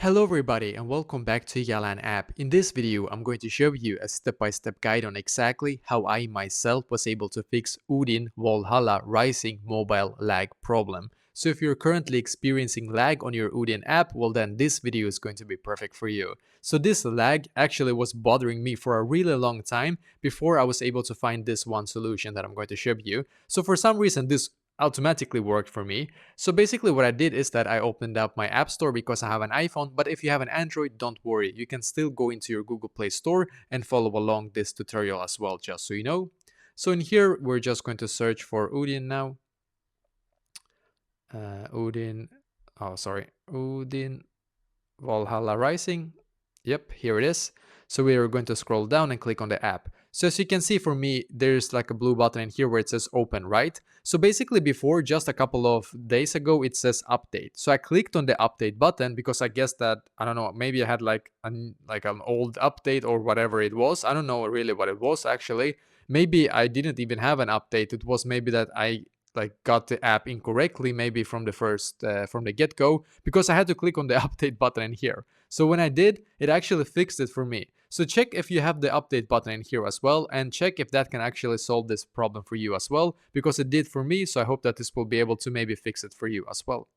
Hello everybody and welcome back to Yalan app. In this video, I'm going to show you a step-by-step guide on exactly how I myself was able to fix ODIN Valhalla Rising mobile lag problem. So if you're currently experiencing lag on your ODIN app, well then this video is going to be perfect for you. So this lag actually was bothering me for a really long time before I was able to find this one solution that I'm going to show you. So for some reason this automatically worked for me. So basically what I did is that I opened up my app store because I have an iPhone, but if you have an Android, don't worry. You can still go into your Google Play Store and follow along this tutorial as well, just so you know. So in here, we're just going to search for ODIN now. ODIN, ODIN Valhalla Rising. Yep, here it is. So we are going to scroll down and click on the app. So as you can see for me, there's like a blue button in here where it says open, right? So basically before, just a couple of days ago, it says update. So I clicked on the update button because I guess that, I don't know, maybe I had like an old update or whatever it was. I don't know really what it was actually. Maybe I didn't even have an update. It was maybe that I got the app incorrectly, maybe from the get-go, because I had to click on the update button in here. So when I did, it actually fixed it for me. So check if you have the update button in here as well, and check if that can actually solve this problem for you as well, because it did for me. So I hope that this will be able to maybe fix it for you as well.